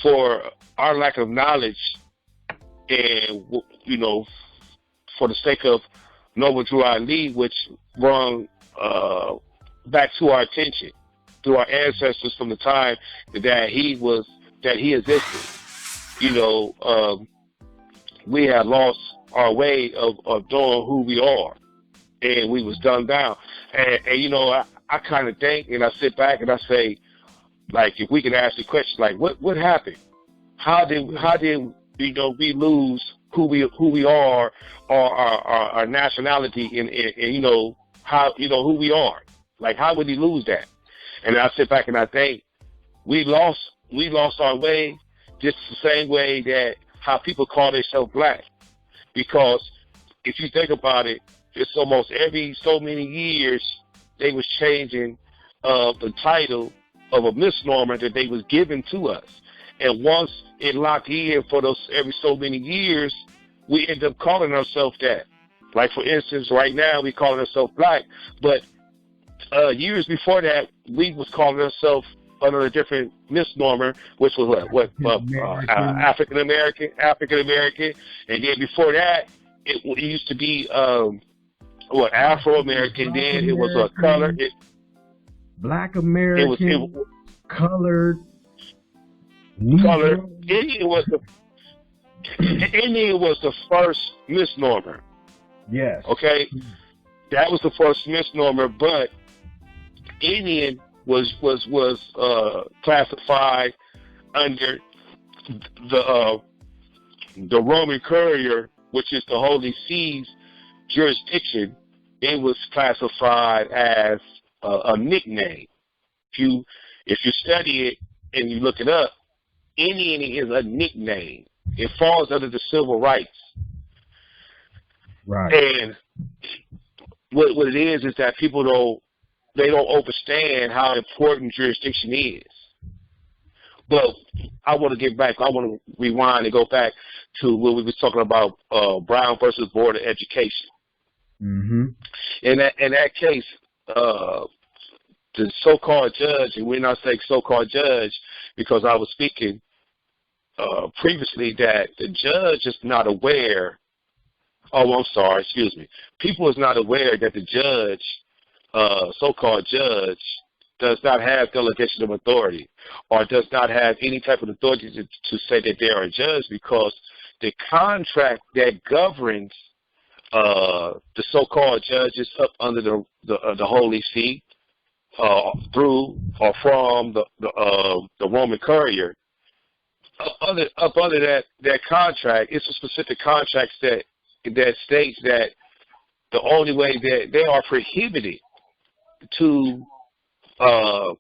for our lack of knowledge and, for the sake of Noble Drew Ali, which brought back to our attention through our ancestors from the time that he existed. We had lost our way of knowing who we are, and we was dumbed down. And I kind of think, and I sit back and I say, like, if we could ask the question, like, what happened? How did we lose who we are, or our nationality, and how who we are? Like, how would he lose that? And I sit back and I think we lost our way, just the same way that how people call themselves black. Because if you think about it, it's almost every so many years they was changing the title of a misnomer that they was given to us. And once it locked in for those every so many years, we end up calling ourselves that. Like, for instance, right now we calling ourselves black, but years before that, we was calling ourselves under a different misnomer, which was African American, and then before that, it used to be Afro American. Then it was a color. Black American, colored, color. Indian was the first misnomer. Yes. Okay, that was the first misnomer, but Indian was classified under the Roman Courier, which is the Holy See's jurisdiction. It was classified as a nickname. If you study it and you look it up, Indian is a nickname. It falls under the civil rights. Right. And what it is that people don't understand how important jurisdiction is. But I want to get back. I want to rewind and go back to what we were talking about, Brown versus Board of Education. Mm-hmm. In that case, the so-called judge, and we're not saying so-called judge because I was speaking previously that the judge is not aware. Oh, I'm sorry. Excuse me. People is not aware that the judge, so-called judge, does not have delegation of authority, or does not have any type of authority to say that they are a judge, because the contract that governs the so-called judges up under the Holy See, through or from the Roman Courier, up under that contract, it's a specific contract that states that the only way that they are prohibited to hold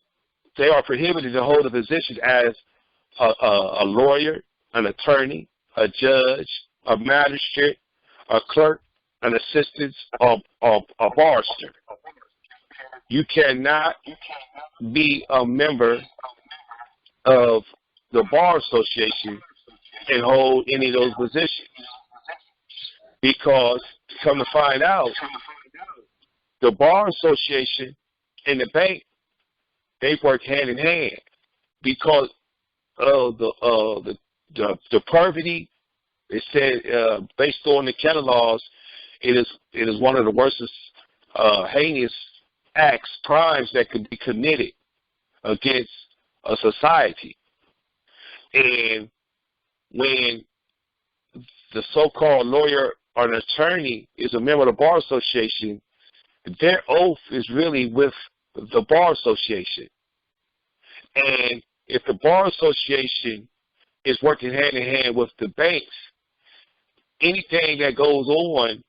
a position as a lawyer, an attorney, a judge, a magistrate, a clerk, an assistant, or a barrister. You cannot be a member of the Bar Association and hold any of those positions, because come to find out, the Bar Association and the bank, they work hand in hand, because of the perfidy. It said, based on the canon laws, it is one of the worst heinous acts, crimes that could be committed against a society. And when the so-called lawyer or an attorney is a member of the Bar Association, their oath is really with the Bar Association. And if the Bar Association is working hand in hand with the banks, anything that goes on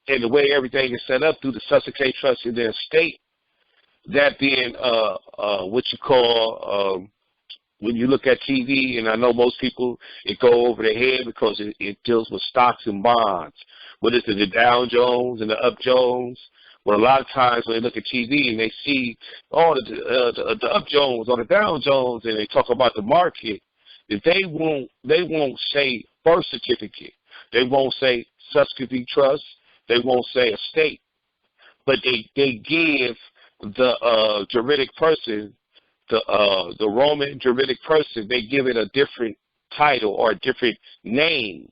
and the way everything is set up through the Sussex Trust in their state, that being what you call, when you look at TV, and I know most people, it go over their head because it deals with stocks and bonds. What is it, the Dow Jones and the Up Jones? Well, a lot of times when they look at TV and they see, the Up Jones or the Dow Jones, and they talk about the market, they won't say birth certificate. They won't say Sussex Trust. They won't say estate. But they give the juridic person the Roman Juridic person, they give it a different title or a different name.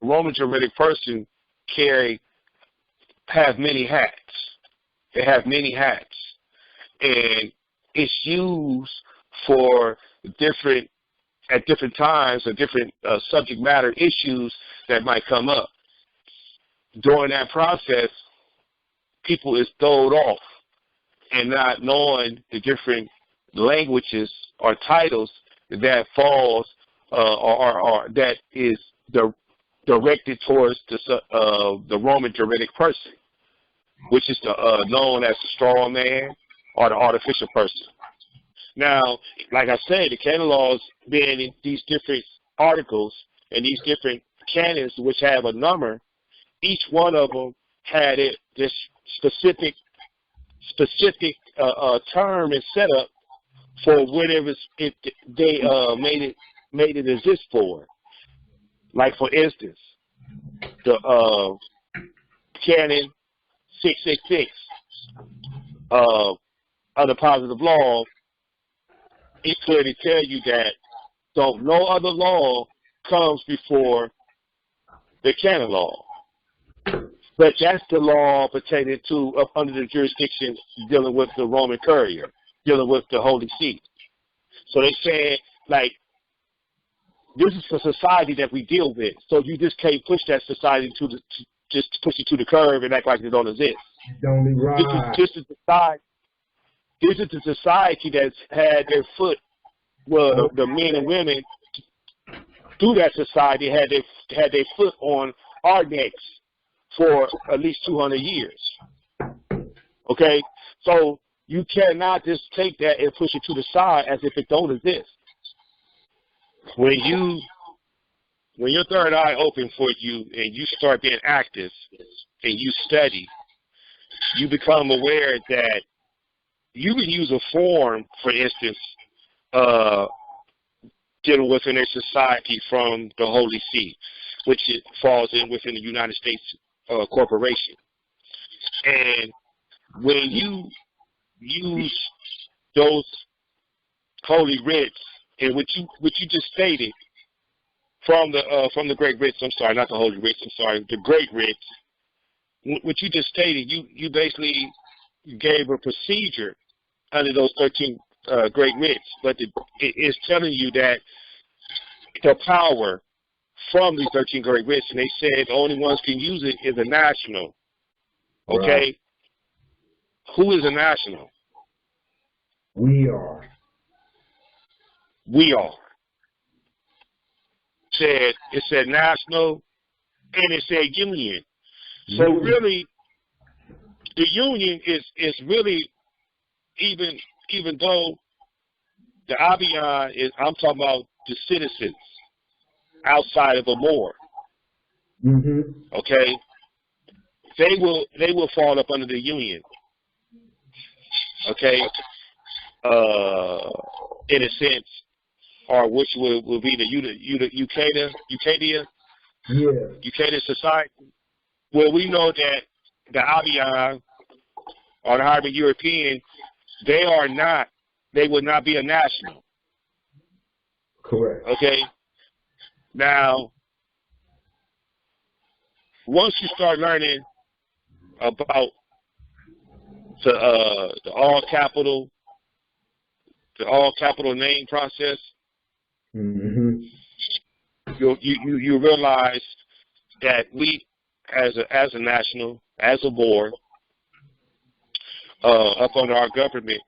Roman Juridic person have many hats. They have many hats, and it's used for at different times or different subject matter issues that might come up. During that process, people is thrown off and not knowing the different languages or titles that falls or that is directed towards the Roman juridic person, which is known as the strong man or the artificial person. Now, like I said, the canon laws being in these different articles and these different canons which have a number, each one of them had this specific term and setup for whatever they made it exist for. Like for instance, the canon 666 of the positive law, it clearly tell you that no other law comes before the canon law. But that's the law pertaining to under the jurisdiction dealing with the Roman Courier, dealing with the Holy See. So they said, like, this is the society that we deal with. So you just can't push that society just push it to the curb and act like it don't exist. Don't be right. This is the society that's had their foot, well, the men and women through that society had their foot on our necks for at least 200 years. Okay? So you cannot just take that and push it to the side as if it don't exist. When your third eye open for you and you start being active and you study, you become aware that you can use a form, for instance, dealing within a society from the Holy See, which it falls in within the United States corporation. And when you use those holy writs, and what you just stated from the great writs, I'm sorry, not the holy writs, I'm sorry, the great writs, what you just stated, you basically gave a procedure under those 13 great writs, but it is telling you that the power from these 13 great writs, and they said the only ones can use it is a national. Okay? Right. Who is a national? We are. We are. It said national, and it said union. So really, the union is really, even though the Abion is, I'm talking about the citizens outside of a Moor. Mm-hmm. Okay, they will fall up under the union. Okay, in a sense, or which will be the Ucada society. Well, we know that the Abion or the Hybrid European, they would not be a national. Correct. Okay. Now, once you start learning about the all capital name process, mm-hmm. you realize that we, as a national, as a board, up under our government,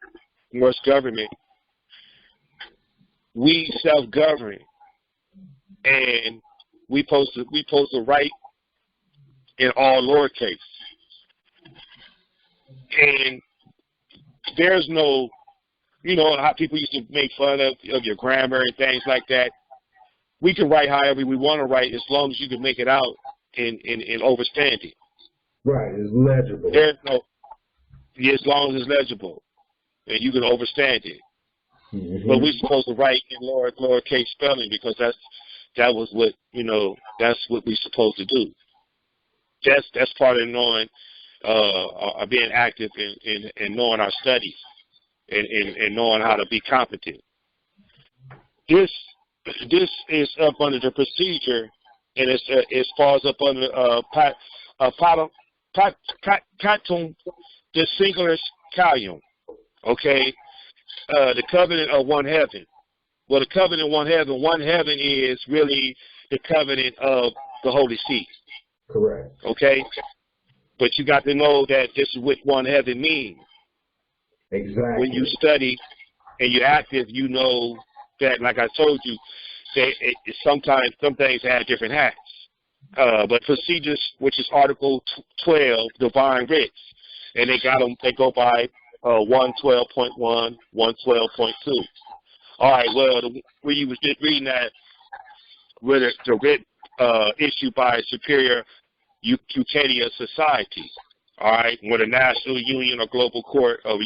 U.S. government, we self-govern, and we supposed to write in all lowercase, and there's no, how people used to make fun of your grammar and things like that. We can write however we want to write as long as you can make it out and understand it. Right, it's legible. There's no, as long as it's legible and you can understand it. Mm-hmm. But we're supposed to write in lowercase spelling because that was what that's what we're supposed to do. That's part of knowing, being active and knowing our studies. and knowing how to be competent. This is up under the procedure, and it falls up under patum the singular canon. Okay, the covenant of one heaven. Well, the covenant of one heaven is really the covenant of the Holy See. Correct. Okay, but you got to know that this is what one heaven means. Exactly. When you study and you're active, you know that, like I told you, that sometimes some things have different hats. But procedures, which is Article 12, divine writs, and they go by 112.1, 112.2. All right. Well, where you was just reading that, where the writ issued by a superior Ucadia society. All right, with a national union or global court of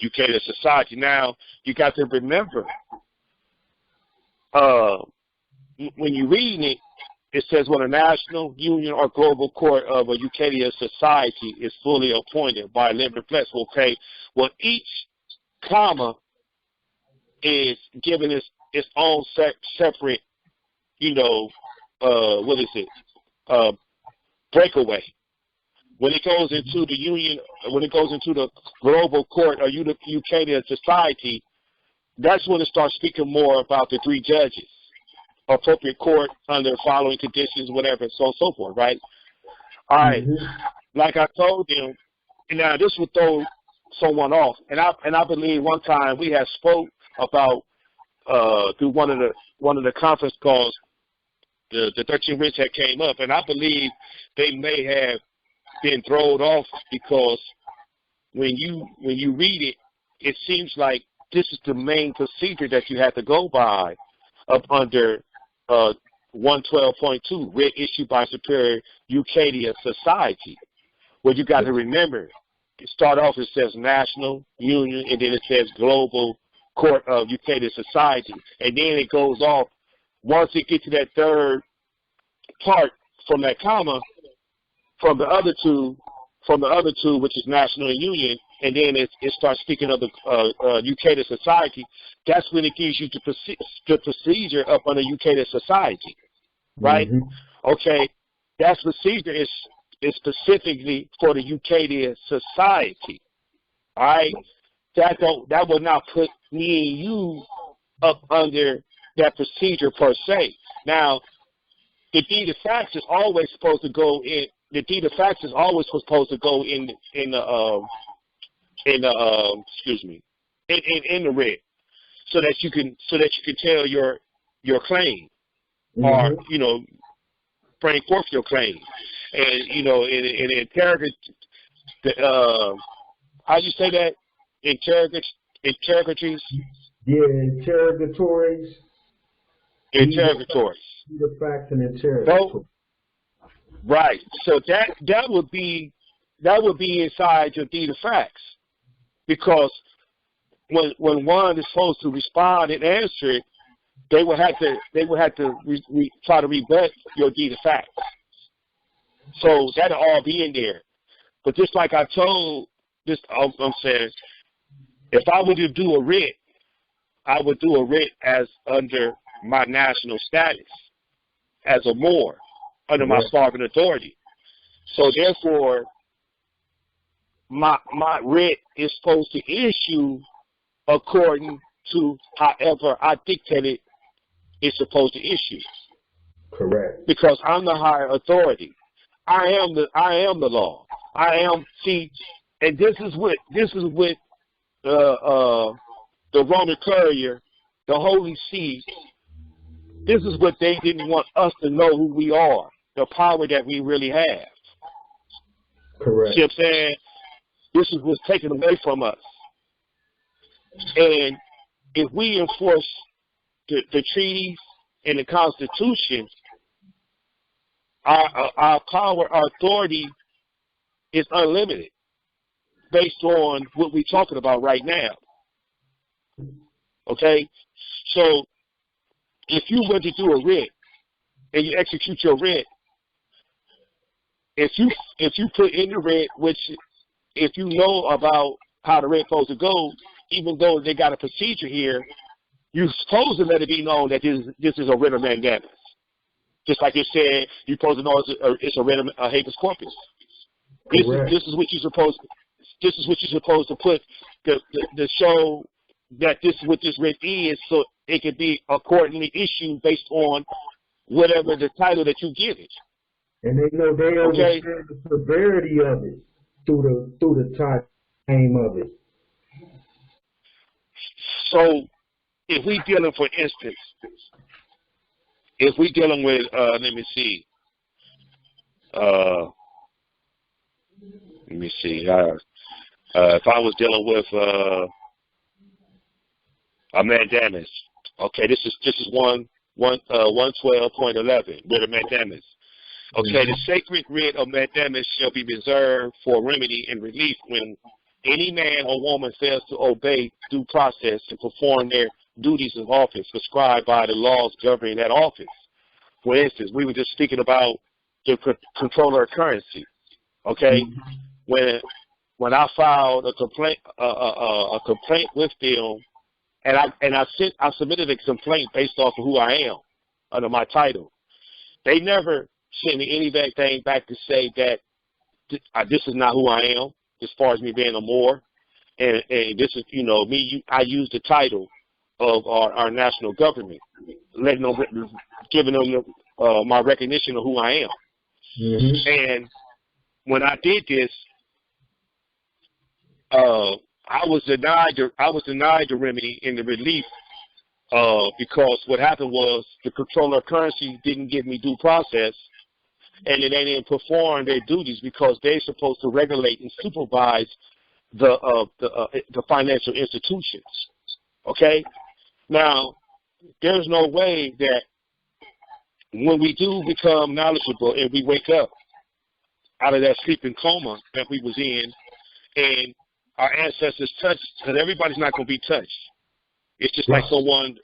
Ucadia society. Now, you got to remember, when you're reading it, it says when a national union or global court of a Ucadia society is fully appointed by a limited flex. Okay, well, each comma is given its own separate, what is it, breakaway. When it goes into the union, when it goes into the global court or Ucadia society, that's when it starts speaking more about the three judges, appropriate court under following conditions, whatever, so on and so forth, right? All right. Like I told them, now this will throw someone off, and I believe one time we had spoke about through one of the conference calls, the 13 writs that came up, and I believe they may have been thrown off because when you read it, it seems like this is the main procedure that you have to go by up under 112.2, writ issued by Superior Ucadia Society. What you got to remember, it start off, it says National Union, and then it says Global Court of Ucadia Society, and then it goes off. Once it gets to that third part from that comma, from the other two, which is National and Union, and then it starts speaking of the Ucadia Society. That's when it gives you the procedure up under Ucadia Society, right? Okay, that procedure is specifically for the Ucadia Society. All right, that will not put me and you up under that procedure per se. Now, the deed of facts is always supposed to go in. The deed of facts is always supposed to go in the writ, so that you can tell your claim, or bring forth your claim, and in interrogate, how you say that, interrogatories. Yeah, interrogatories. Interrogatories. Deed of facts and interrogatories. Right. So that would be inside your deed of facts, because when one is supposed to respond and answer it, they would have to try to rebut your deed of facts. So that'll all be in there. But just like I told this, I'm saying, if I were to do a writ, I would do a writ as under my national status, as a Moor, under my sovereign authority. So therefore, my writ is supposed to issue according to however I dictated it's supposed to issue. Correct. Because I'm the higher authority. I am the law. And this is what the Roman Courier, the Holy See, this is what they didn't want us to know who we are, the power that we really have. Correct. See what I'm saying? This is what's taken away from us. And if we enforce the treaties and the Constitution, our power, our authority is unlimited based on what we're talking about right now. Okay? So if you went to do a writ and you execute your writ, if you put in the writ, which if you know about how the writ supposed to go, even though they got a procedure here, you're supposed to let it be known that this is a writ of mandamus. Just like you said, you're supposed to know it's a writ of habeas corpus. This is what you're supposed. This is what you're supposed to put to show that this is what this writ is, so it can be accordingly issued based on whatever the title that you give it. And they know they understand the severity of it through the time of it. So, if we dealing, for instance, if we dealing with, let me see. If I was dealing with a mandamus, okay, this is 112.11, writ of mandamus. Okay, the sacred writ of mandamus shall be reserved for remedy and relief when any man or woman fails to obey due process and perform their duties of office prescribed by the laws governing that office. For instance, we were just speaking about the controller of currency. Okay, when I filed a complaint with them, and I submitted a complaint based off of who I am under my title. They never sent me anything back to say that this is not who I am, as far as me being a Moor, and this is, I use the title of our national government, giving them my recognition of who I am. And when I did this, I was denied the remedy and the relief because what happened was the controller of currency didn't give me due process, and then they didn't perform their duties because they're supposed to regulate and supervise the financial institutions. Okay, now there's no way that when we do become knowledgeable and we wake up out of that sleeping coma that we was in, and our ancestors touched, because everybody's not going to be touched. It's just like someone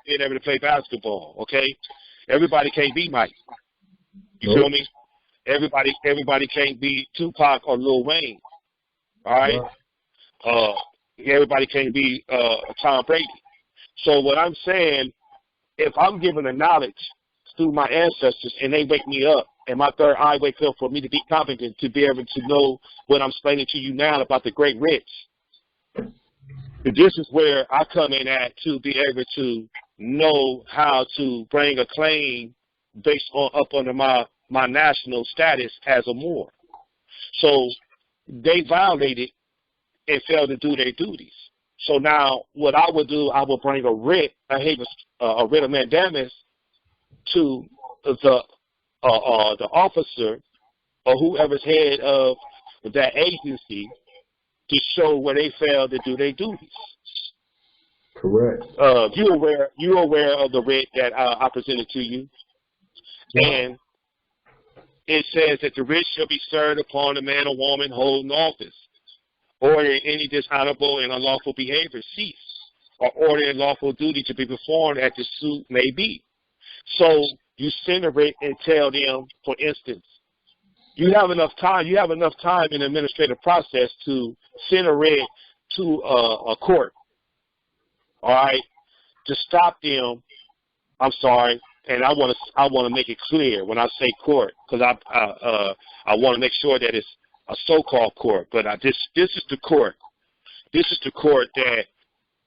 being able to play basketball, okay? Everybody can't be Mike. You feel me? Everybody can't be Tupac or Lil Wayne, all right? Everybody can't be Tom Brady. So what I'm saying, if I'm given the knowledge through my ancestors and they wake me up, and my third eye wakes up for me to be competent to be able to know what I'm explaining to you now about the great rich. This is where I come in at to be able to know how to bring a claim based on up under my national status as a Moor. So they violated and failed to do their duties. So now what I would do, I would bring a writ of mandamus to the officer or whoever's head of that agency to show where they failed to do their duties. Correct. You're aware of the writ that I presented to you, and it says that the writ shall be served upon a man or woman holding office, ordering any dishonorable and unlawful behavior cease, or ordering lawful duty to be performed as the suit may be. So you send a writ and tell them, for instance, you have enough time in the administrative process to send a writ to a court, all right, to stop them. I'm sorry, and I want to make it clear when I say court, because I want to make sure that it's a so-called court, but this is the court. This is the court that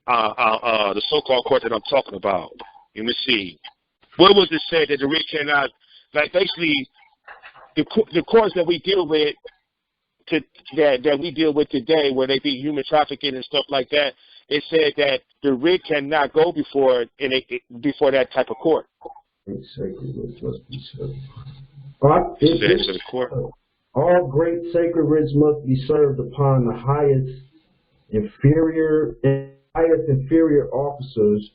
the so-called court that I'm talking about. Let me see. What was it said that the writ cannot, like basically the courts that we deal with that we deal with today, where they be human trafficking and stuff like that, it said that the writ cannot go before that type of court. All great sacred writs must be served upon the highest inferior officers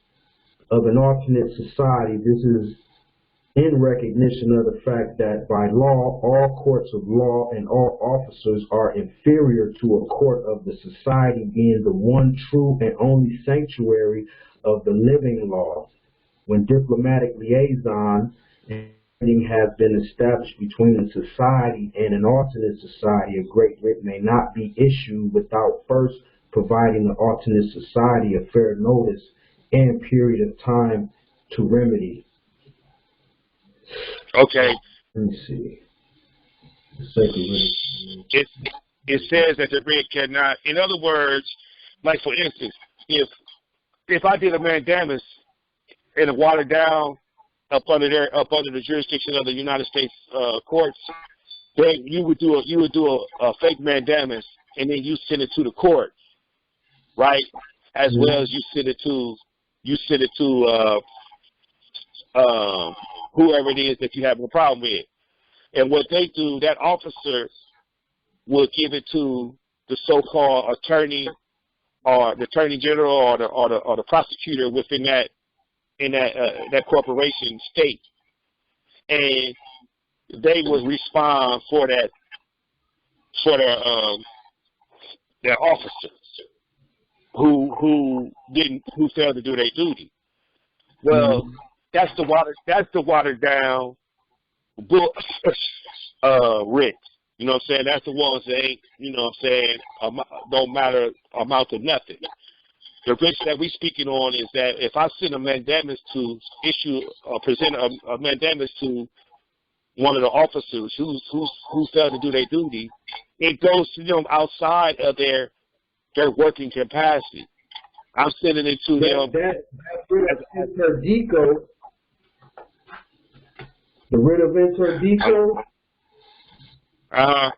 of an alternate society. This is in recognition of the fact that by law, all courts of law and all officers are inferior to a court of the society, being the one true and only sanctuary of the living law. When diplomatic liaison has been established between a society and an alternate society, a great writ may not be issued without first providing the alternate society a fair notice and period of time to remedy. Okay. Let me see. It says that the writ cannot, in other words, like for instance, if I did a mandamus and it watered down up under the jurisdiction of the United States courts, then you would do a fake mandamus and then you send it to the court, right? As well as you send it to whoever it is that you have a problem with. And what they do, that officer will give it to the so-called attorney or the attorney general or the prosecutor within that corporation state, and they will respond for their officer who failed to do their duty. Well, that's the watered down writ. You know what I'm saying? That's the ones that ain't, you know what I'm saying, don't matter, amount to nothing. The writs that we speaking on is that if I send a mandamus to present a mandamus to one of the officers who failed to do their duty, it goes to them outside of their working capacity. I'm sending it to them. That writ of interdico, the writ of interdico, I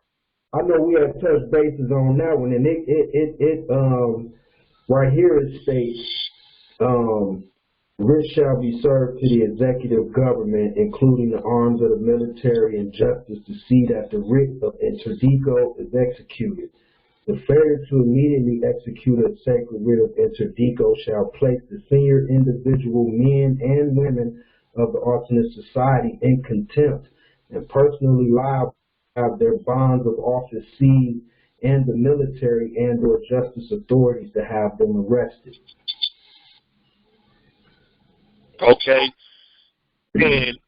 know we have touched bases on that one, and it right here it states, writ shall be served to the executive government, including the arms of the military and justice, to see that the writ of interdico is executed. The failure to immediately execute a sacred writ of interdico shall place the senior individual men and women of the alternate society in contempt and personally liable to have their bonds of office seized and the military and or justice authorities to have them arrested. Okay. And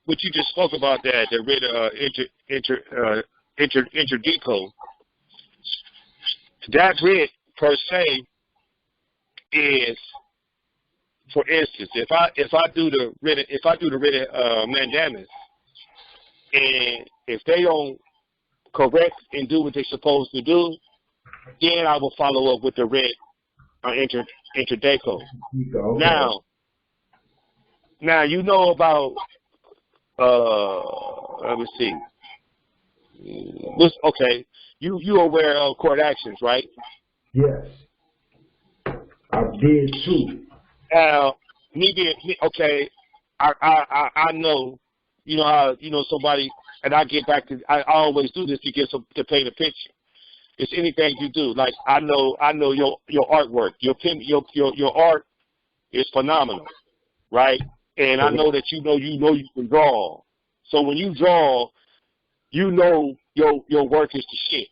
what you just spoke about that, the writ of interdico, that writ per se is, for instance, if I do the writ of mandamus, and if they don't correct and do what they're supposed to do, then I will follow up with the writ interdico. Okay. Now you know about let me see. Okay, you aware of court actions, right? Yes, I did too. Now, okay, I know, you know how, you know, somebody, and I get back to, I always do this to paint a picture. It's anything you do. Like I know your artwork, your art is phenomenal, right? And I know that you can draw. So when you draw, you know your work is the shit.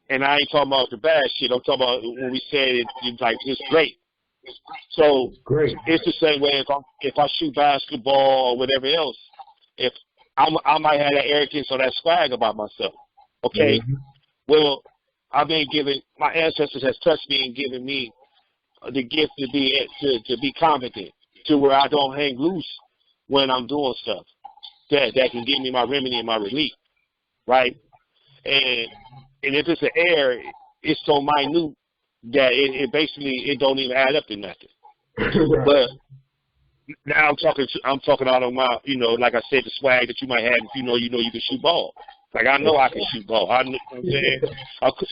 And I ain't talking about the bad shit. I'm talking about when we say it's great. So great. It's the same way if I shoot basketball or whatever else. If I might have that arrogance or that swag about myself. Okay. Mm-hmm. Well, I've been given, my ancestors has touched me and given me the gift to be competent, to where I don't hang loose when I'm doing stuff that can give me my remedy and my relief, right? And if it's an error, it's so minute that it basically don't even add up to nothing. Right. But now I'm talking out of my, you know, like I said, the swag that you might have if you know you can shoot ball. Like I know I can shoot ball. I know what I'm saying.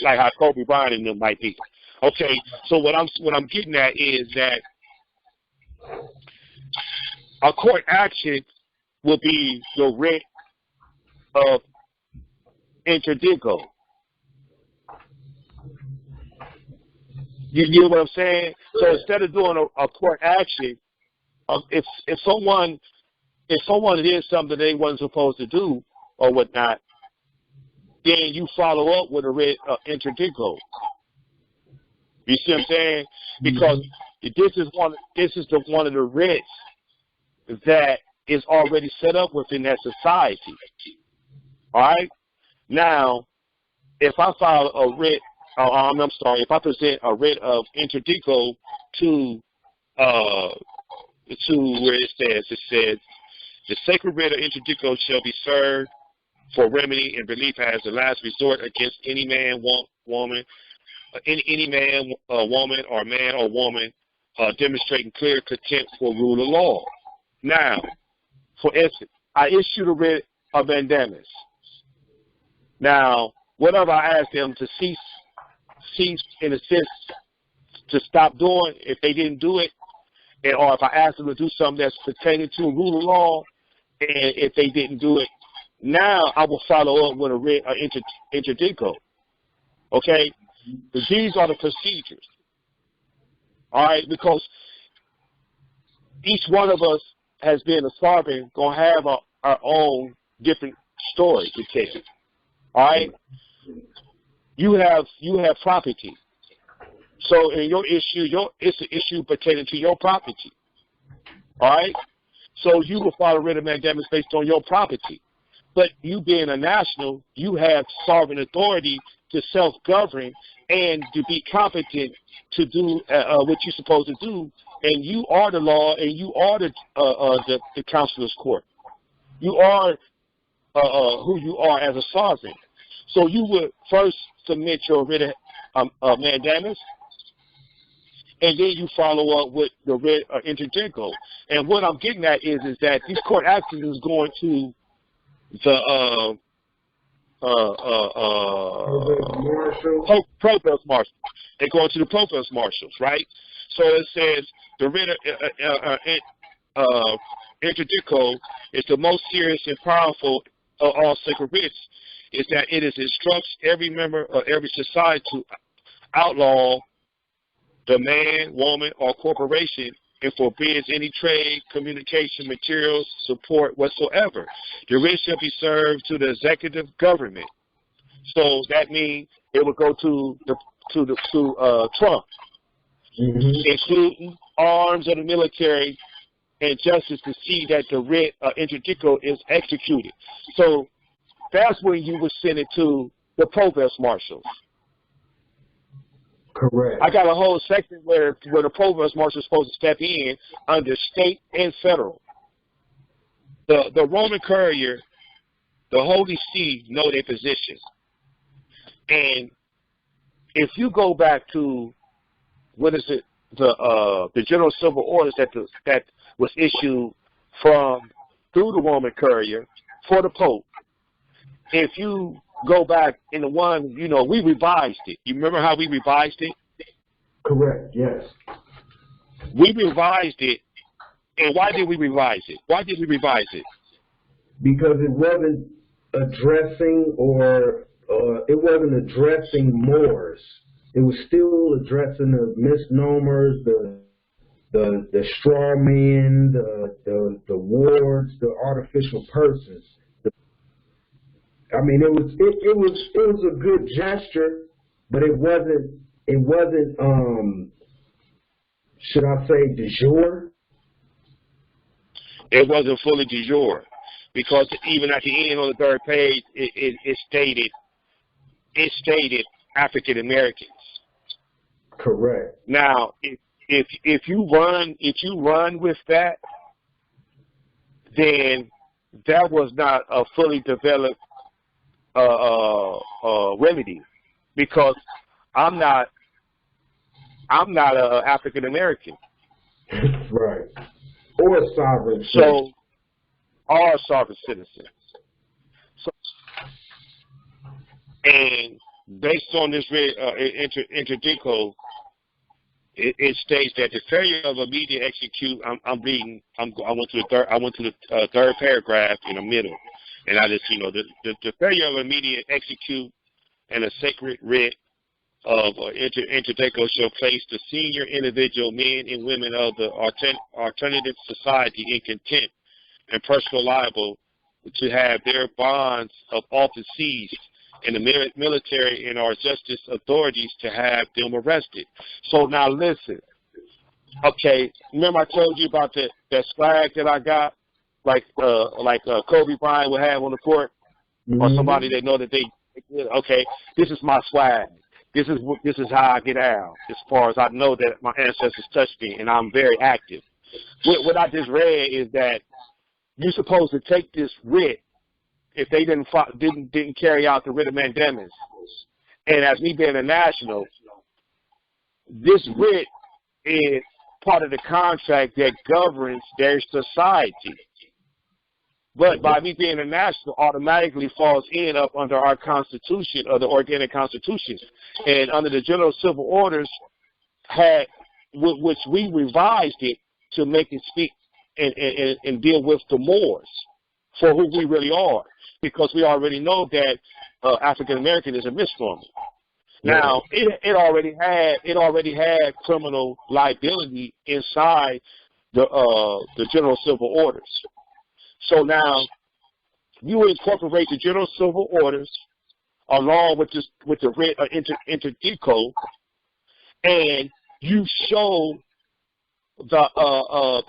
Like how Kobe Bryant and them might be. Okay, so what I'm getting at is that a court action will be the writ of interdico. You know what I'm saying? So instead of doing a court action, if someone did something they wasn't supposed to do or whatnot, then you follow up with a writ of interdico. You see what I'm saying? Because this is one of the writs that is already set up within that society. All right. Now, if I file a writ I'm sorry, if I present a writ of interdico to where it says, the sacred writ of interdico shall be served for remedy and relief as the last resort against any man, woman, any man, woman, or man or woman demonstrating clear contempt for rule of law. Now, for instance, I issued a writ of mandamus. Now, whatever I asked them to cease in a sense to stop doing, if they didn't do it, or if I asked them to do something that's pertaining to a rule of law, and if they didn't do it, now I will follow up with a writ of interdico. Okay? These are the procedures. All right? Because each one of us has been a sovereign, going to have our own different story to tell. All right? You have property. So in your issue, it's an issue pertaining to your property. All right? So you will follow writ of mandamus based on your property. But you being a national, you have sovereign authority to self-govern and to be competent to do what you're supposed to do. And you are the law, and you are the counselor's court. You are who you are as a sovereign. So you would first submit your writ of mandamus, and then you follow up with the writ of interdico. And what I'm getting at is that these court actions is going to the provost marshal. They're going to the provost marshals, right? So it says the writ of interdico is the most serious and powerful of all sacred writs. Is that it instructs every member of every society to outlaw the man, woman, or corporation and forbids any trade, communication, materials, support whatsoever. The writ shall be served to the executive government. So that means it will go to Trump, including arms of the military and justice to see that the writ interdico is executed. So that's when you would send it to the provost marshals. Correct. I got a whole section where the provost marshal is supposed to step in under state and federal. The Roman courier, the Holy See, know their position. And if you go back to the general civil orders that was issued through the Roman courier for the Pope. If you go back in the one, we revised it. You remember how we revised it? Correct, yes. We revised it. And why did we revise it? Why did we revise it? Because it wasn't addressing Moors. It was still addressing the misnomers, the straw men, the wards, the artificial persons. I mean, it was a good gesture, but it wasn't should I say de jure? It wasn't fully de jure, because even at the end on the third page, it stated African Americans. Correct. Now, if you run with that, then that was not a fully developed remedy, because I'm not a African American. Right. Or a sovereign citizen. So, or a sovereign citizen. So, and based on this interdico, it states that the failure of immediate execute. I'm reading. I went to the third paragraph in the middle, and I just the failure of immediate execute and a sacred writ of interdico shall place the senior individual men and women of the alternative society in contempt and personal liable to have their bonds of office seized, and the military and our justice authorities to have them arrested. So now listen. Okay, remember I told you about that swag that I got, like Kobe Bryant would have on the court, or somebody they know that they okay. This is my swag. this is how I get out. As far as I know that my ancestors touched me, and I'm very active. What I just read is that you're supposed to take this writ if they didn't carry out the writ of mandamus. And as me being a national, this writ is part of the contract that governs their society. But by me being a national, automatically falls up under our Constitution, or the organic constitutions, and under the general civil orders, which we revised it to make it speak and deal with the Moors for who we really are, because we already know that African American is a misnomer. Now, it already had criminal liability inside the general civil orders. So now you incorporate the general civil orders along with the writ interdico, and you show the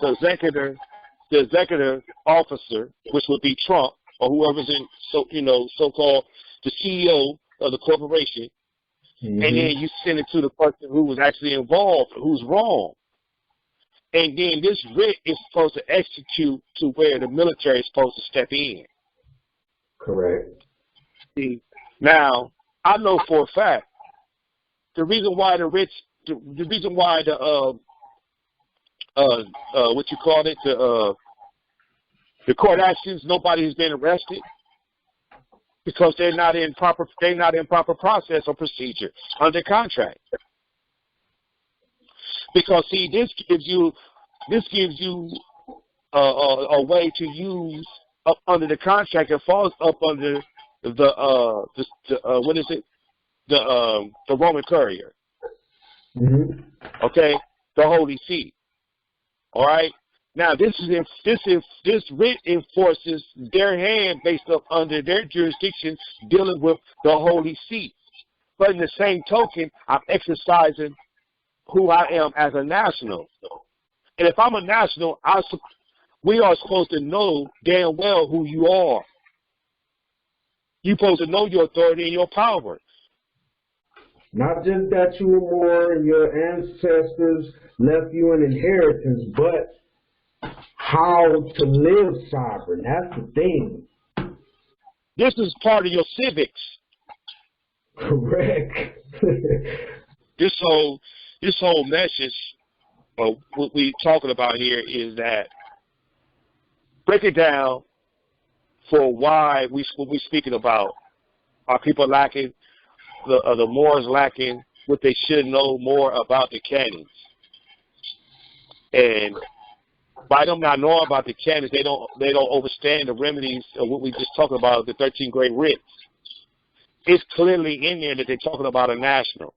executive officer, which would be Trump or whoever's in so-called the CEO of the corporation, and then you send it to the person who was actually involved, who's wrong. And then this writ is supposed to execute to where the military is supposed to step in. Correct. See, now, I know for a fact the reason why the court actions, nobody has been arrested, because they're not in proper process or procedure under contract. Because see, this gives you a way to use up under the contract. It falls up under the Roman Courier. Okay, the Holy See. All right. Now this writ enforces their hand based up under their jurisdiction dealing with the Holy See. But in the same token, I'm exercising who I am as a national. And if I'm a national, we are supposed to know damn well who you are. You're supposed to know your authority and your power. Not just that you were Moor and your ancestors left you an inheritance, but how to live sovereign. That's the thing. This is part of your civics. Correct. This whole message, or what we're talking about here, is that break it down for why what we're speaking about. Are people lacking, the Moors lacking what they should know more about the canons? And by them not knowing about the canons, they don't understand the remedies of what we just talked about, the 13 great writs. It's clearly in there that they're talking about a national.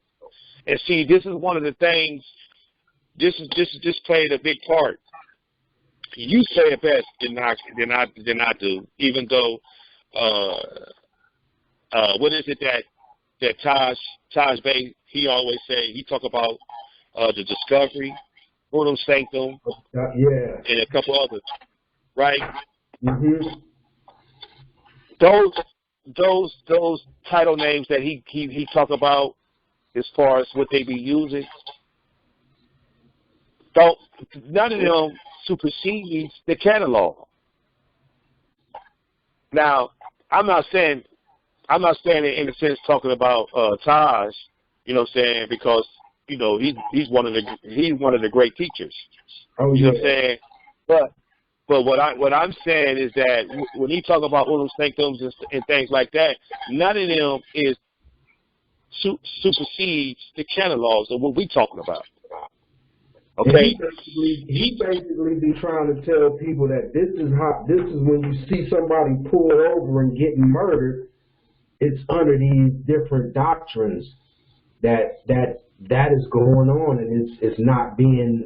And see, this is one of the things. This played a big part. You say it best than I do. Even though, what is it that Taj Bey, he always say, he talk about the discovery, Unum Sanctum, and a couple others, right? Those title names that he talk about, as far as what they be using, none of them supersedes the canon law. Now, I'm not saying it in a sense talking about Taj, you know what I'm saying, because he's one of the great teachers. Oh, you know what I'm saying? But what I'm saying is that when he talk about Unum Sanctums and things like that, none of them is supersedes the canon laws of what we talking about. Okay. He basically be trying to tell people that this is when you see somebody pulled over and getting murdered, it's under these different doctrines that is going on, and it's not being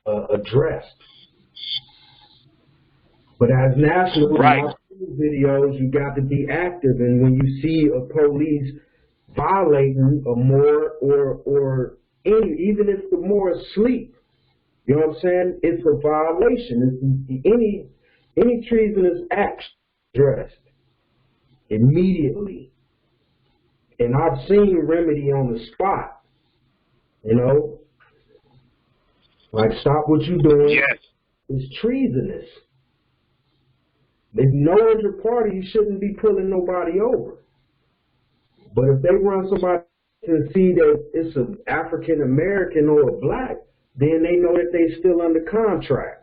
addressed. But as national videos, you got to be active, and when you see a police violating a Moor or even if the Moor is asleep, you know what I'm saying? It's a violation. Any treasonous act addressed immediately. And I've seen remedy on the spot, you know, like stop what you're doing. Yes. It's treasonous. If no inter party, you shouldn't be pulling nobody over. But if they run somebody and see that it's an African American or a black, then they know that they're still under contract.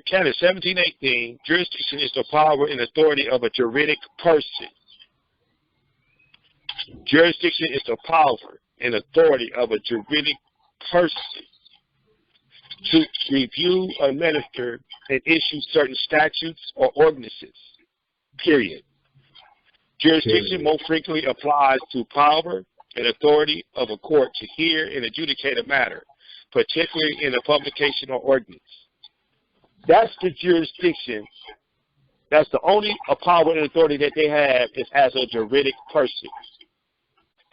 Canon 1718, jurisdiction is the power and authority of a juridic person. Jurisdiction is the power and authority of a juridic person to review, administer, and issue certain statutes or ordinances, period. Jurisdiction more frequently applies to power and authority of a court to hear and adjudicate a matter, particularly in a publication or ordinance. That's the jurisdiction. That's the only power and authority that they have is as a juridic person.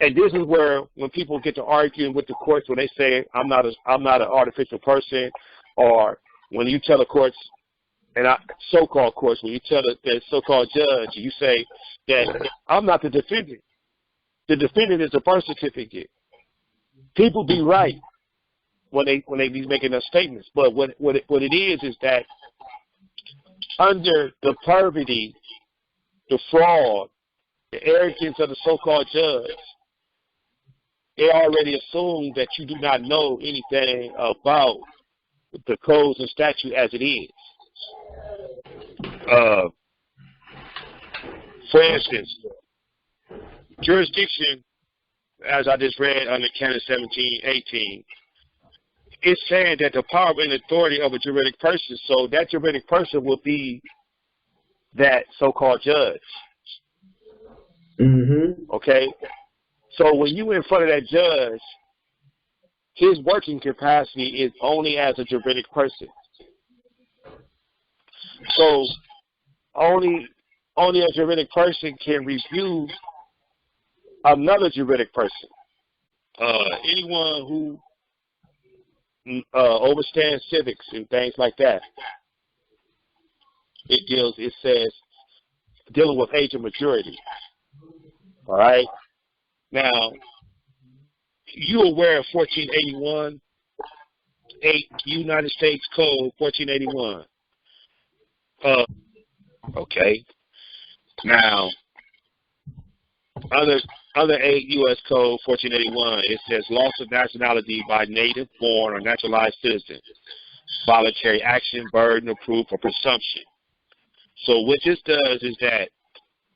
And this is where when people get to arguing with the courts, when they say I'm not an artificial person, or when you tell the courts, and so-called courts, when you tell the so-called judge, you say that I'm not the defendant. The defendant is the birth certificate. People be right when they be making those statements, but what it is that under the perfidy, the fraud, the arrogance of the so-called judge, they already assume that you do not know anything about the codes and statute as it is. For instance, jurisdiction, as I just read under Canon 1718, it's saying that the power and authority of a juridic person, so that juridic person will be that so-called judge. Mm-hmm. Okay? So when you in front of that judge, his working capacity is only as a juridic person. So only a juridic person can review another juridic person. Anyone who overstands civics and things like that. It says dealing with age of maturity. All right. Now, you aware of 1481, 8 United States Code 1481. Okay. Now, under 8 U.S. Code 1481, it says loss of nationality by native born or naturalized citizen, voluntary action, burden of proof, or presumption. So what this does is that,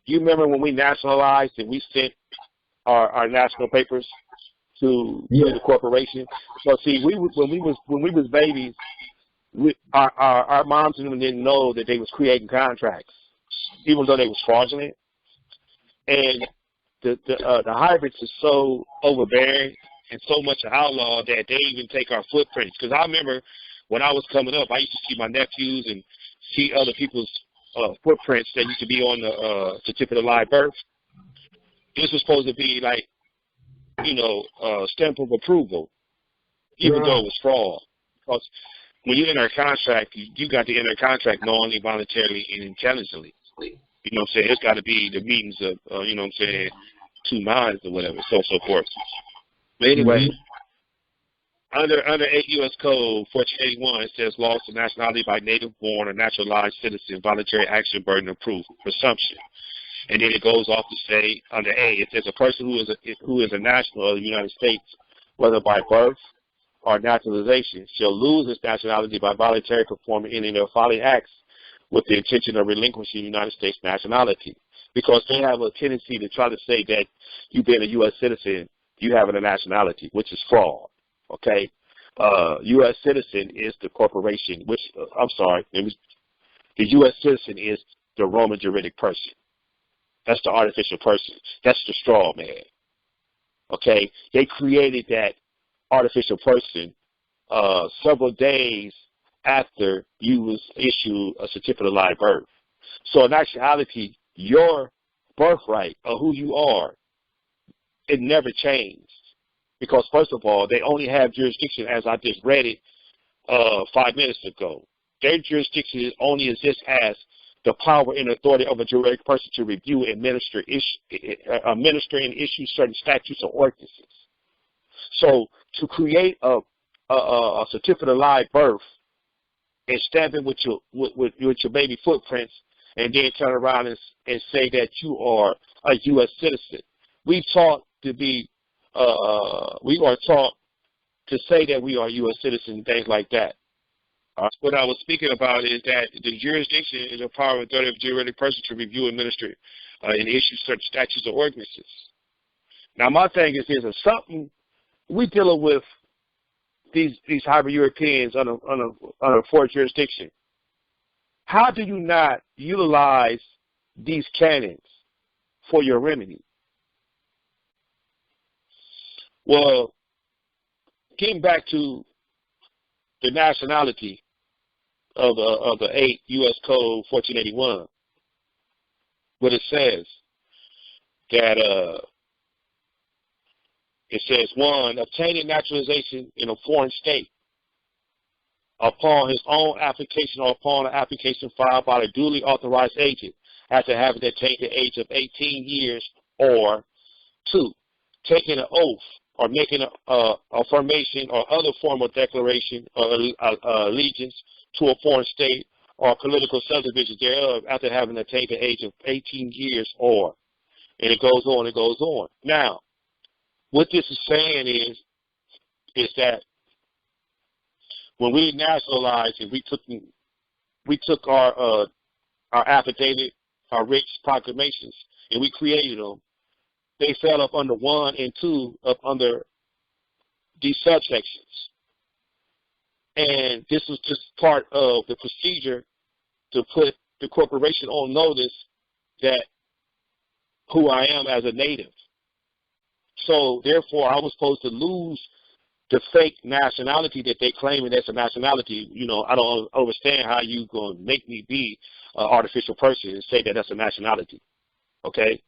you remember when we nationalized and we sent our national papers to the corporation? So see, when we was babies, our moms and them didn't know that they was creating contracts, even though they was fraudulent. And the hybrids are so overbearing and so much an outlaw that they even take our footprints. Because I remember when I was coming up, I used to see my nephews and see other people's footprints that used to be on the certificate of live birth. This was supposed to be like, stamp of approval, even though it was fraud. Because when you enter a contract, you got to enter a contract knowingly, voluntarily, and intelligently. You know what I'm saying? It's got to be the meetings of, two minds or whatever, so forth. But anyway, under 8 U.S. Code 1481, it says loss of nationality by native born or naturalized citizen, voluntary action, burden of proof, presumption. And then it goes off to say, under A, it says a person who is a national of the United States, whether by birth or naturalization, shall lose his nationality by voluntarily performing any of their following acts with the intention of relinquishing United States nationality. Because they have a tendency to try to say that you being a U.S. citizen, you having a nationality, which is fraud. Okay? U.S. citizen is the corporation, which, the U.S. citizen is the Roman juridic person. That's the artificial person. That's the straw man. Okay? They created that artificial person several days after you was issued a certificate of live birth. So in actuality, your birthright of who you are, it never changed. Because first of all, they only have jurisdiction, as I just read it 5 minutes ago. their jurisdiction only exists as the power and authority of a juridic person to review, administer, and issue certain statutes or ordinances. So to create a certificate of live birth and stamp it with your baby footprints, and then turn around and say that you are a U.S. citizen, we are taught to say that we are U.S. citizens and things like that. What I was speaking about is that the jurisdiction is a power and authority of a juridic person to review, administer, and issue certain statutes or ordinances. Now, my thing is something we dealing with these hybrid Europeans under fourth jurisdiction. How do you not utilize these canons for your remedy? Well, getting back to the nationality of the 8 U.S. Code 1481, what it says that it says 1, obtaining naturalization in a foreign state upon his own application or upon an application filed by a duly authorized agent after having attained the age of 18 years, or 2, taking an oath or making a affirmation or other form of declaration or allegiance to a foreign state or political subdivision thereof after having attained the age of 18 years or, and it goes on, it goes on. Now, what this is saying is that when we nationalized and we took our affidavit, our rich proclamations, and we created them, they fell up under 1 and 2 up under these subsections. And this was just part of the procedure to put the corporation on notice that who I am as a native. So therefore, I was supposed to lose the fake nationality that they claim that's a nationality. You know, I don't understand how you going to make me be an artificial person and say that that's a nationality. Okay?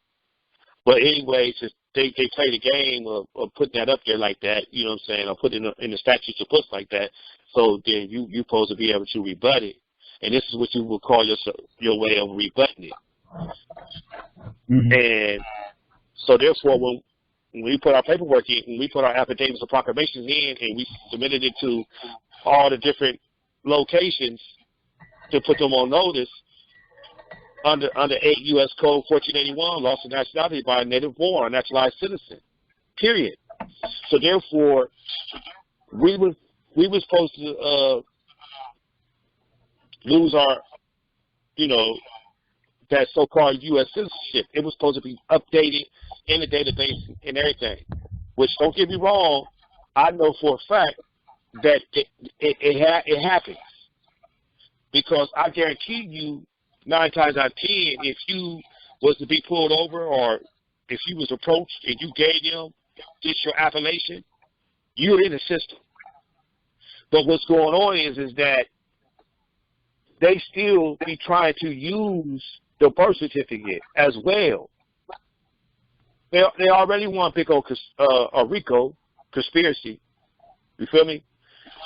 But anyway, since they play the game of putting that up there like that, you know what I'm saying, or put it in the statutes of books like that, so then you're supposed to be able to rebut it. And this is what you would call your way of rebutting it. Mm-hmm. And so therefore, when we put our paperwork in, when we put our affidavits or proclamations in, and we submitted it to all the different locations to put them on notice, under 8 U.S. Code 1481, loss of nationality by a native born or naturalized citizen, period. So therefore, we were supposed to lose our, that so-called U.S. citizenship. It was supposed to be updated in the database and everything, which, don't get me wrong, I know for a fact that it happens. Because I guarantee you, 9 times out of 10, if you was to be pulled over or if you was approached and you gave them just your appellation, you're in the system. But what's going on is that they still be trying to use the birth certificate as well. They already want big old RICO conspiracy. You feel me?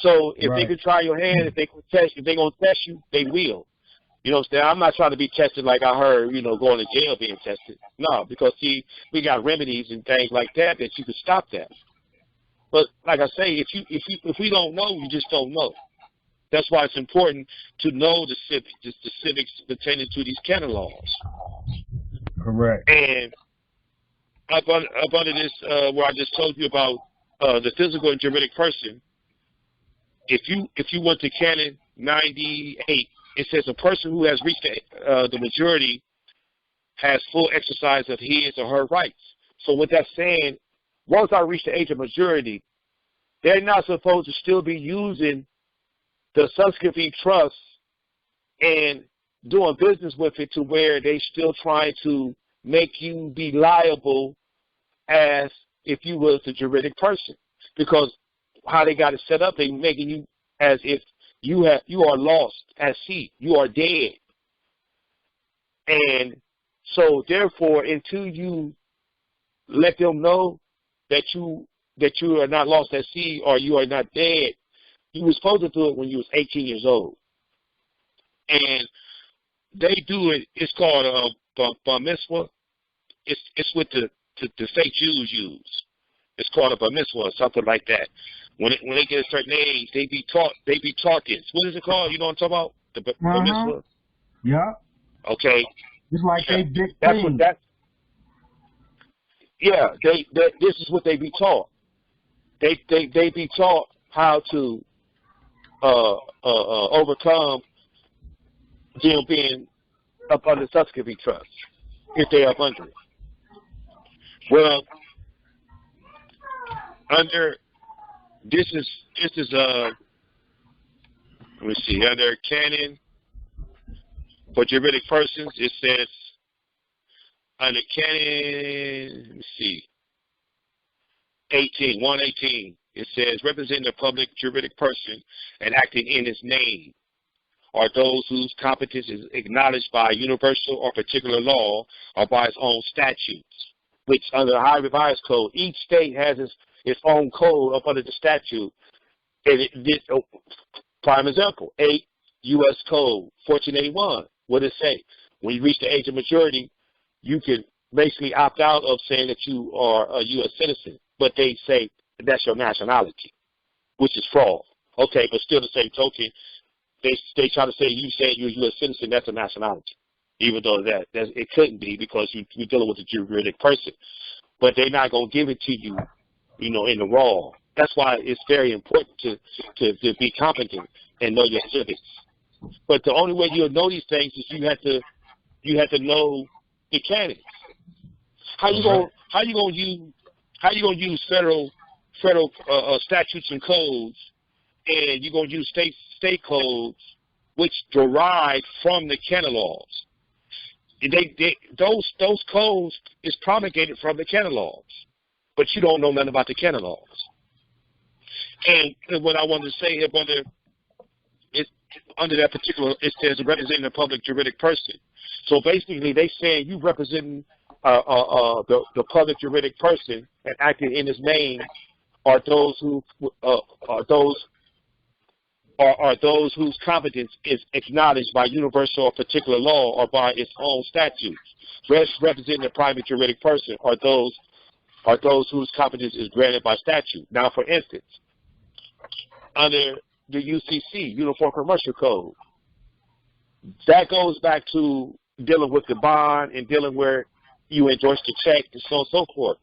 So if they can try your hand, if they can test, if they're gonna test you, they will. You know what I'm saying? I'm not trying to be tested like I heard, going to jail being tested. No, because see, we got remedies and things like that you can stop that. But like I say, if we don't know, you just don't know. That's why it's important to know the civics pertaining to these canon laws. Correct. And up under this, where I just told you about the physical and juridic person, if you went to Canon 98, it says a person who has reached the majority has full exercise of his or her rights. So what that's saying, once I reach the age of majority, they're not supposed to still be using the subscripting trust and doing business with it to where they still trying to make you be liable as if you was the juridic person. Because how they got it set up, they making you as if you are lost at sea. You are dead. And so therefore, until you let them know that you are not lost at sea or you are not dead, you were supposed to do it when you was 18 years old. and they do it. It's called bar mitzvah. It's what the fake Jews use. It's called a bar mitzvah or something like that. When they get a certain age, they be taught this. What is it called? You know what I'm talking about? The bar mitzvah. Yeah. Okay. It's like they big that's thing. what that. Yeah, this is what they be taught. They be taught how to overcome them being up under subsidy trust if they're up under it. Well, under this is let me see, under canon for juridic persons, it says under canon, let me see, 118, it says representing a public juridic person and acting in his name are those whose competence is acknowledged by universal or particular law or by its own statutes, which under the High Revised Code, each state has its own code up under the statute. And prime example, 8 U.S. Code 1481. What does it say? When you reach the age of maturity, you can basically opt out of saying that you are a U.S. citizen, but they say that's your nationality, which is fraud. Okay, but still the same token, they try to say you said you're a U.S. citizen, that's a nationality, even though that it couldn't be because you're dealing with a juridic person. But they're not going to give it to you, in the raw. That's why it's very important to be competent and know your civics. But the only way you'll know these things is you have to know the canons. How you gonna use federal statutes and codes, and you're gonna use state codes which derive from the canon laws? Those codes is promulgated from the canon laws, but you don't know nothing about the canon laws. And what I wanted to say here, brother, is under that particular, it says representing a public juridic person. So basically, they saying you representing the public juridic person and acting in his name are those whose competence is acknowledged by universal or particular law or by its own statutes. Representing the private juridic person are those whose competence is granted by statute. Now, for instance, under the UCC, Uniform Commercial Code, that goes back to dealing with the bond and dealing where you endorse the check and so on and so forth.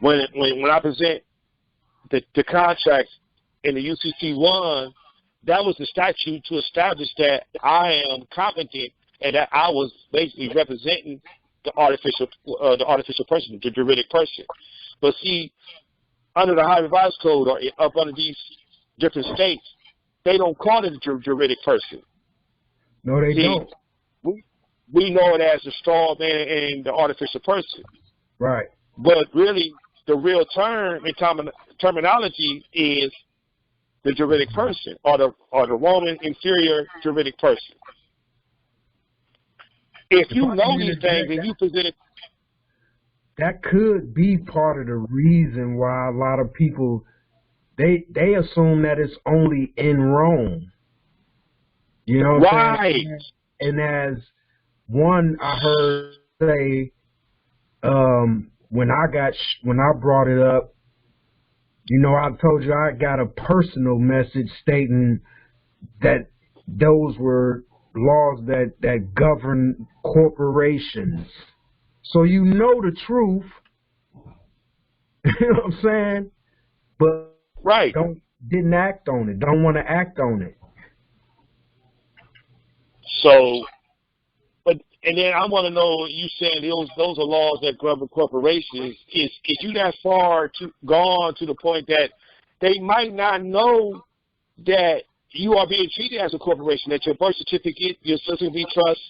When I present the contracts in the UCC-1, that was the statute to establish that I am competent and that I was basically representing the artificial person, the juridic person. But see, under the High Revised Code or up under these different states, they don't call it a juridic person. No, they don't. We know it as the straw man and the artificial person. Right. But really, the real term in terminology is the juridic person or the Roman inferior juridic person. If you know these things and you present it, that could be part of the reason why a lot of people they assume that it's only in Rome. You know what I'm saying? And as one I heard say when I brought it up, I told you I got a personal message stating that those were laws that govern corporations. So you know the truth. You know what I'm saying? But didn't act on it. Don't want to act on it. So, and then I want to know, you saying those are laws that govern corporations. Is you that far gone to the point that they might not know that you are being treated as a corporation, that your birth certificate, your social security trust,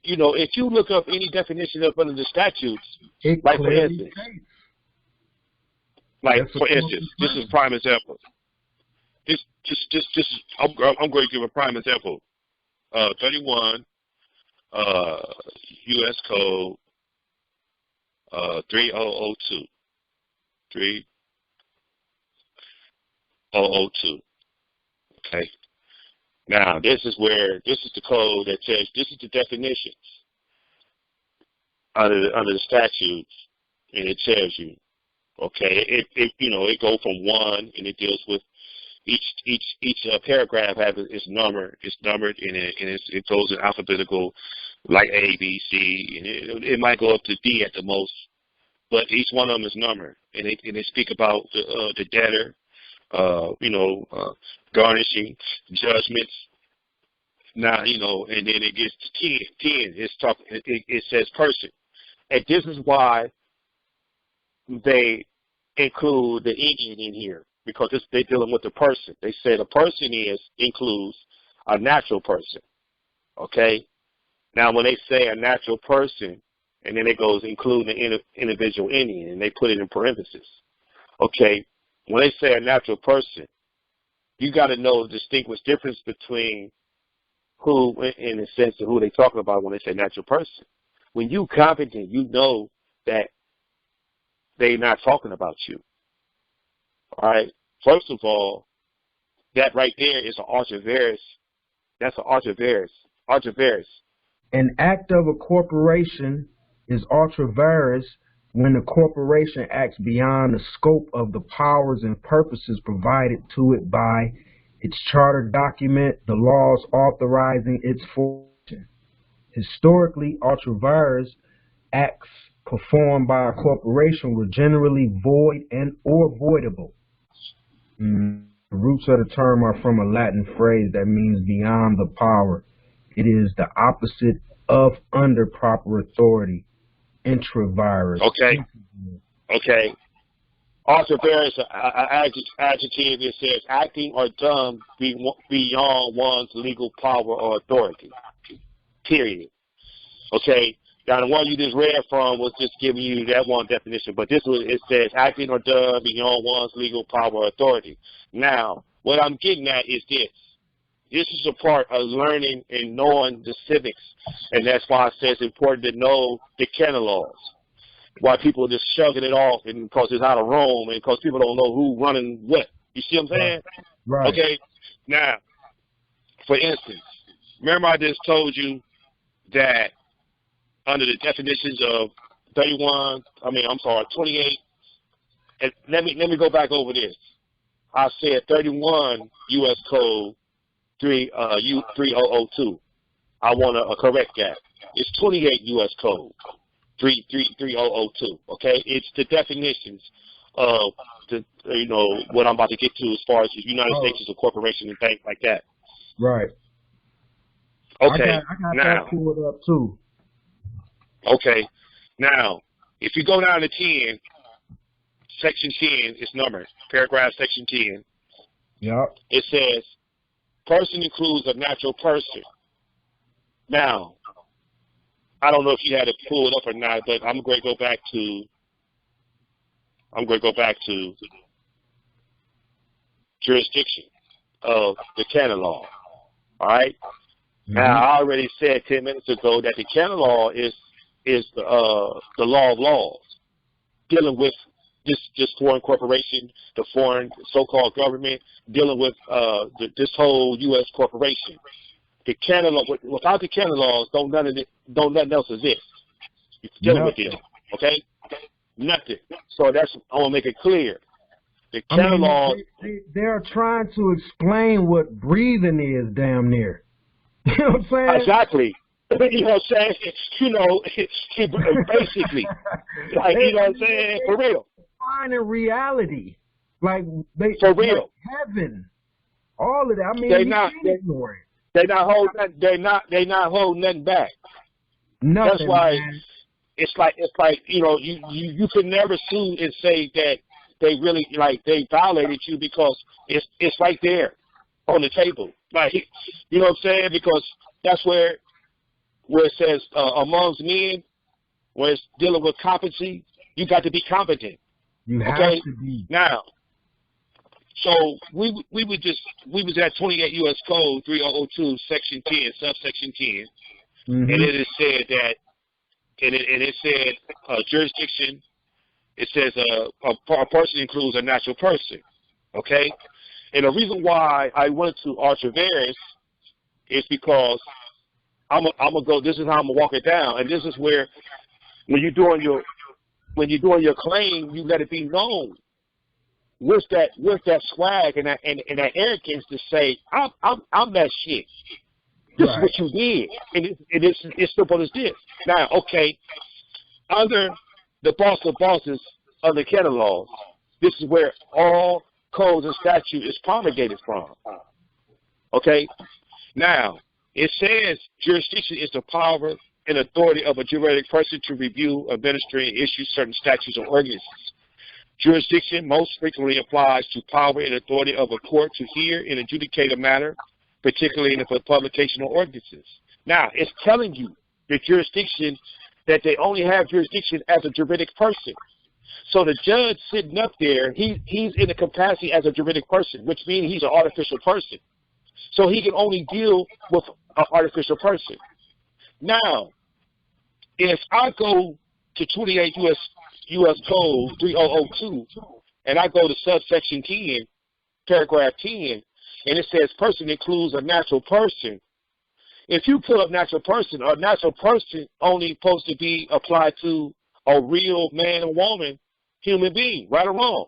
if you look up any definition up under the statutes, for instance, this is a prime example. I'm going to give a prime example. 31 U.S. Code 3002. 3002. Okay. Now, this is the code that says, this is the definitions under the statutes, and it tells you, okay, it goes from 1, and it deals with each paragraph is numbered, and it goes in alphabetical, like A, B, C, and it might go up to D at the most, but each one of them is numbered, and they speak about the debtor, garnishing, judgments. Now, and then it gets to 10. 10 it says person. And this is why they include the Indian in here, because they're dealing with the person. They say the person includes a natural person. Okay? Now, when they say a natural person, and then it goes including the individual Indian, and they put it in parentheses. Okay? When they say a natural person, you got to know the distinguish difference between who, in the sense of who they're talking about when they say natural person. When you competent, you know that they're not talking about you. All right? First of all, that right there is an archivaris. That's an archivaris. Archivaris. An act of a corporation is archivaris when the corporation acts beyond the scope of the powers and purposes provided to it by its charter document, the laws authorizing its formation. Historically, archivaris acts performed by a corporation were generally void and or voidable. The roots of the term are from a Latin phrase that means beyond the power. It is the opposite of under proper authority. Intravirus. Okay. Archivaris, adjective, it says acting or done beyond one's legal power or authority. Period. Okay. Now, the one you just read from was just giving you that one definition, but this one, it says acting or done beyond one's legal power or authority. Now, what I'm getting at is this. This is a part of learning and knowing the civics, and that's why it says it's important to know the canon laws. Why people are just shoving it off, and because it's out of Rome, and because people don't know who running what. You see what I'm saying? Right. Okay. Now, for instance, remember I just told you that under the definitions of 28. And let me go back over this. I said 31 U.S. Code 3002. I want to correct that. It's 28 U.S. Code 3002. Okay, it's the definitions of the what I'm about to get to as far as the United States as a corporation and things like that. Right. Okay. I got that pulled up too. Okay. Now, if you go down to 10, section 10 is numbered. Paragraph section 10. Yep. It says, person includes a natural person. Now, I don't know if you had it pulled up or not, but I'm going to go back to jurisdiction of the canon law. All right? Now, I already said 10 minutes ago that the canon law is the law of laws, dealing with this foreign corporation, the foreign so-called government, dealing with this whole U.S. corporation. The canon law, without the canon laws, don't nothing else exist. You're dealing with it, okay? Nothing. So that's, I want to make it clear. The canon laws. They're trying to explain what breathing is, damn near. You know what I'm saying? Exactly. You know what I'm saying? Basically. Like, you know what I'm saying? For real. Finding reality. Like, for real. Heaven. All of that. I mean, they're not holding nothing back. Nothing. That's why, man. it's like you can never sue and say that they really, like, they violated you, because it's right there on the table. Like, you know what I'm saying? Because that's where it says amongst men, when it's dealing with competency, you got to be competent. You have to be. Now, so we was at 28 U.S. Code 3002, Section 10, subsection 10, and it said that, and it said jurisdiction. It says a person includes a natural person. Okay, and the reason why I went to archivaris is because I'm gonna go. This is how I'm gonna walk it down, and this is where when you're doing your claim, you let it be known. With that swag and that arrogance to say I'm that shit. This is what you did, and it's simple as this. Now, okay, under the boss of bosses of the canon laws, this is where all codes and statutes is promulgated from. Okay, now it says jurisdiction is the power and authority of a juridic person to review, administer, and issue certain statutes or ordinances. Jurisdiction most frequently applies to power and authority of a court to hear and adjudicate a matter, particularly in the publication of ordinances. Now, it's telling you the jurisdiction, that they only have jurisdiction as a juridic person. So the judge sitting up there, he's in the capacity as a juridic person, which means he's an artificial person. So he can only deal with an artificial person. Now, if I go to 28 U.S. Code 3002, and I go to subsection 10, paragraph 10, and it says person includes a natural person. If you pull up natural person, a natural person only supposed to be applied to a real man or woman, human being, right or wrong?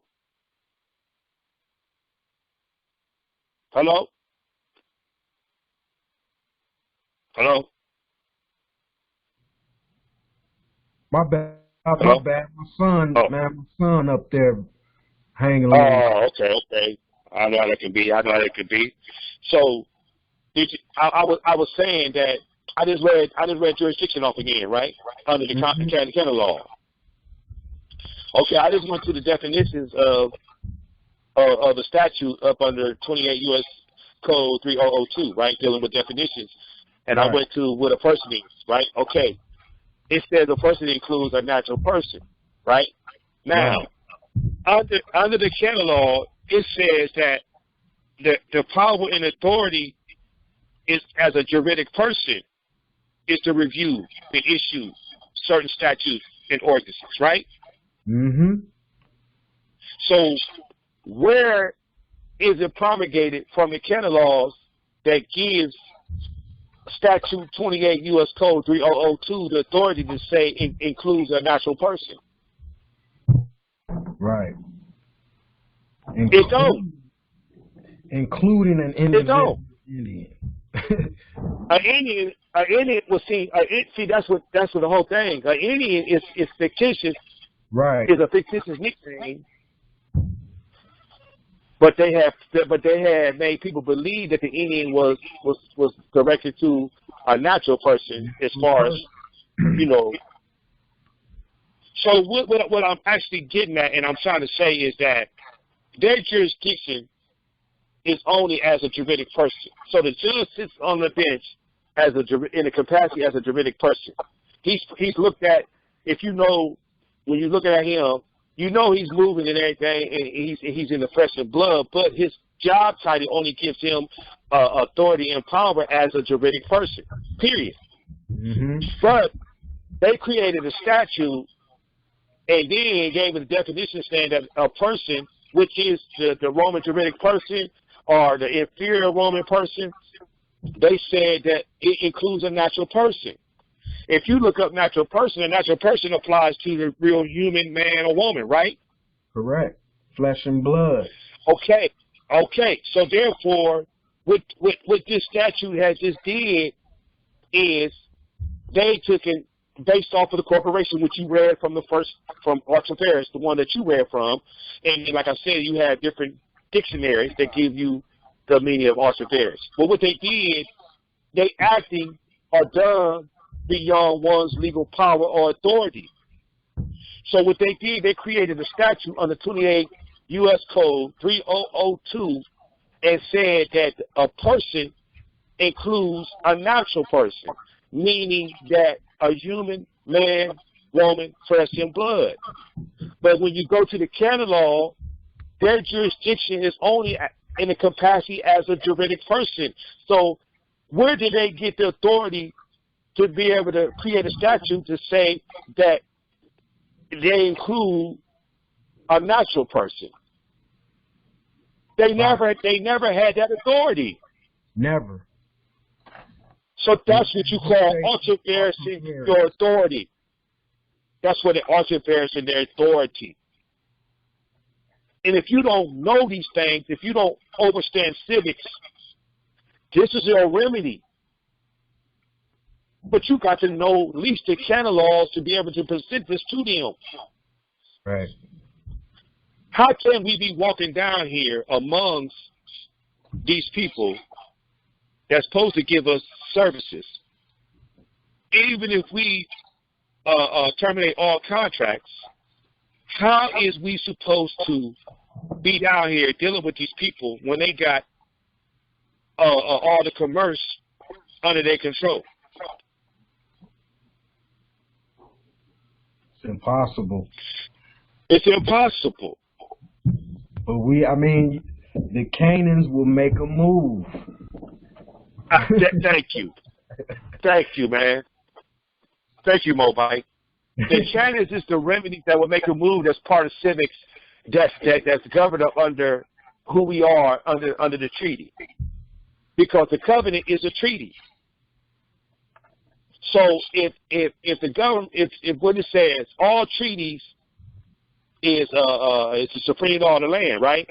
Hello? Hello? My bad. My bad. My son up there hanging along. Oh, okay. I know how that can be. So, I was saying that I just read jurisdiction off again, right? Under the canon law. Okay, I just went through the definitions of the statute up under 28 U.S. Code 3002, right? Dealing with definitions, and I went to what a person is, right? Okay. It says a person includes a natural person, right? Now, under the canon law, it says that the power and authority is as a juridic person is to review and issue certain statutes and ordinances, right? Mm-hmm. So where is it promulgated from the canon laws that gives Statute 28 U.S. Code 3002 the authority to say it includes a natural person? Right. It don't. Including an individual Indian. An Indian will see that's what the whole thing. An Indian is fictitious. Right. Is a fictitious nickname. But they had made people believe that the Indian was directed to a natural person, as far as So what I'm actually getting at, and I'm trying to say, is that their jurisdiction is only as a juridic person. So the judge sits on the bench in a capacity as a juridic person. He's looked at, when you look at him, he's moving and everything, and he's in the flesh and blood, but his job title only gives him authority and power as a juridic person, period. Mm-hmm. But they created a statute and then gave a definition saying that a person, which is the Roman juridic person or the inferior Roman person, they said that it includes a natural person. If you look up natural person, a natural person applies to the real human man or woman, right? Correct. Flesh and blood. Okay. So therefore, what this statute has just did is they took it based off of the corporation, which you read from Archelaus, the one that you read from, and like I said, you have different dictionaries that give you the meaning of Archelaus. But what they did, they acting or done beyond one's legal power or authority. So what they did, they created a statute under 28 U.S. Code 3002 and said that a person includes a natural person, meaning that a human, man, woman, flesh and blood. But when you go to the canon law, their jurisdiction is only in the capacity as a juridic person. So where did they get the authority to be able to create a statute to say that they include a natural person? They never had that authority. Never. So that's what you call ultra-versing your authority. That's what it ultra-versing their authority. And if you don't know these things, if you don't understand civics, this is your remedy. But you got to know at least the canon laws to be able to present this to them. Right. How can we be walking down here amongst these people that's supposed to give us services, even if we terminate all contracts? How is we supposed to be down here dealing with these people when they got all the commerce under their control? It's impossible. It's impossible. But I mean, the Canons will make a move. Thank you. Thank you, man. Thank you, Mobite. The Canons is the remedy that will make a move that's part of civics that's governed under who we are under the treaty. Because the covenant is a treaty. So if the government, if what it says, all treaties is the supreme law of the land, right?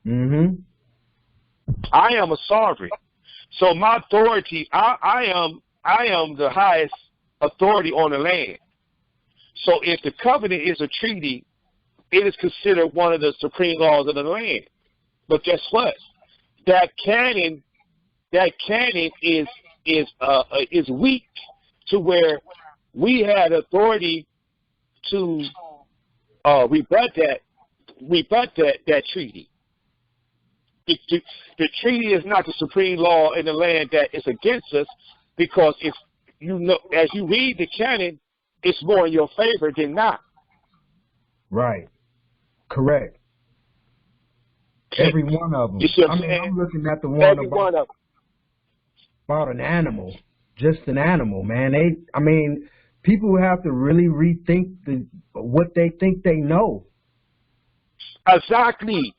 Mm-hmm. I am a sovereign. So my authority, I am the highest authority on the land. So if the covenant is a treaty, it is considered one of the supreme laws of the land. But guess what? That canon is weak to where we had authority to rebut that treaty. The treaty is not the supreme law in the land that is against us, because if you know, as you read the canon, it's more in your favor than not. Right. Correct. Every one of them. I'm looking at the one about an animal, just an animal, man. People have to really rethink what they think they know. Exactly.